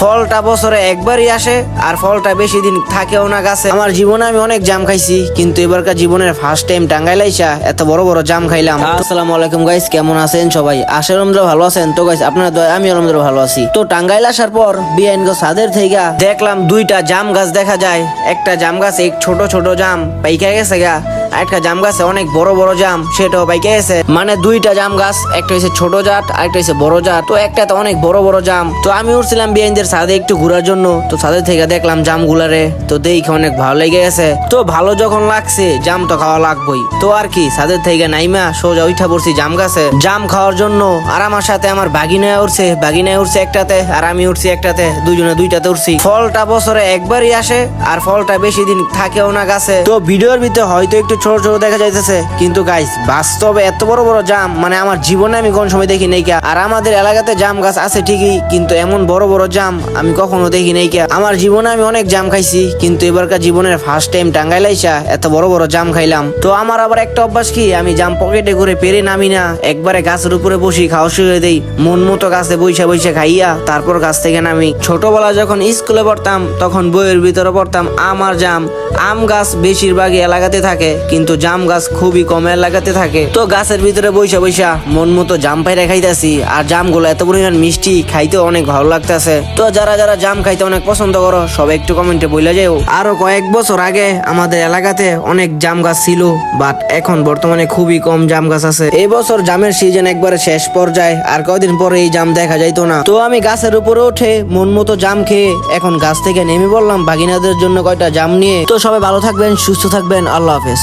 ফলটা বছরে একবারই আসে আর ফলটা বেশি দিন থাকেও না গাছে। আমার জীবনে আমি অনেক জাম খাইছি, কিন্তু এবারকার জীবনের ফার্স্ট টাইম টাঙ্গাইল আইসা এত বড় বড় জাম খাইলাম। আসসালামু আলাইকুম গাইস, কেমন আছেন সবাই? আশা রমজান ভালো আছেন তো গাইস, আপনারা দয়া আমি রমজান ভালো আছি। তো টাঙ্গাইল আসার পর বিআইন গো ছাদের থেকে দেখলাম দুইটা জাম গাছ দেখা যায়। একটা জাম গাছে ছোট ছোট জাম পাইকা গেছে গা, একটা জাম গাছে অনেক বড় বড় জাম সেটাও পাইকা গেছে। মানে দুইটা জাম গাছ, একটা হচ্ছে ছোট জাত আর একটা হচ্ছে বড় জাত। তো একটাতে অনেক বড় বড় জাম। তো আমি উঠছিলাম বিআইনদের ছাদে একটু ঘোরার জন্য, তো ছাদের থেকে দেখলাম জাম গুলারে, তো দেখে অনেক ভালো লেগে গেছে। তো ভালো যখন লাগছে জাম তো খাওয়া লাগবেই। তো আর কি ছাদের থেকে নাইমা সোজা উঠা পড়ছি জাম গাছে জাম খাওয়ার জন্য। আর আমার সাথে আমার বাগিনায় উঠছে একটাতে, আর আমি উঠছি একটাতে, দুইজনে দুইটাতে উঠছি। ফলটা বছরে একবারই আসে আর ফলটা বেশি দিন থাকেও না গাছে। তো ভিডিওর ভিতরে হয়তো একটু ছোট ছোট দেখা যাইতেছে, কিন্তু গাইস বাস্তবে এত বড় বড় জাম মানে আমার জীবনে আমি কোন সময় দেখি নাই। আর আমাদের এলাকাতে জাম গাছ আছে ঠিকই, কিন্তু এমন বড় বড় জাম আমি কখনো দেখি নাই। আমার জীবনে আমি অনেক জাম খাইছি, কিন্তু এবারকার জীবনের ফার্স্ট টাইম টাঙ্গাইল আইসা এত বড় বড় জাম খাইলাম। তো আমার আবার একটা অভ্যাস কি, আমি জাম পকেটে করে পেরে নামি না, একবারে গাছের উপরে বসি খাওয়া শুরু দেই। মন মতো গাছে বইসা বইসা খাইয়া তারপর গাছ থেকে নামি। ছোটবেলা যখন স্কুলে পড়তাম তখন বইয়ের ভিতরে পড়তাম আমার জাম। আম গাছ বেশিরভাগই এলাকাতে থাকে, কিন্তু জাম গাছ খুবই কম এলাকাতে থাকে। তো গাছের ভিতরে বইসা বইসা মন মতো জাম পাইরা খাইতেছি, আর জামগুলো এত পরিমাণ মিষ্টি, খাইতে অনেক ভালো লাগতেছে। তো যারা যারা জাম খাইতে অনেক পছন্দ করো সবাই একটু কমেন্টে বলে যাও। আরো কয়েক বছর আগে আমাদের এলাকাতে অনেক জাম গাছ ছিল, বাট এখন বর্তমানে খুবই কম জাম গাছ আছে। এই বছর জামের সিজন একবারে শেষ পর্যায়ে, আর কয়দিন পরে এই জাম দেখা যাইতো না। তো আমি গাছের উপরে উঠে মন মতো জাম খেয়ে এখন গাছ থেকে নেমে পড়লাম বাগিনাদের জন্য কয়টা জাম নিয়ে। তো সবাই ভালো থাকবেন, সুস্থ থাকবেন, আল্লাহ হাফেজ।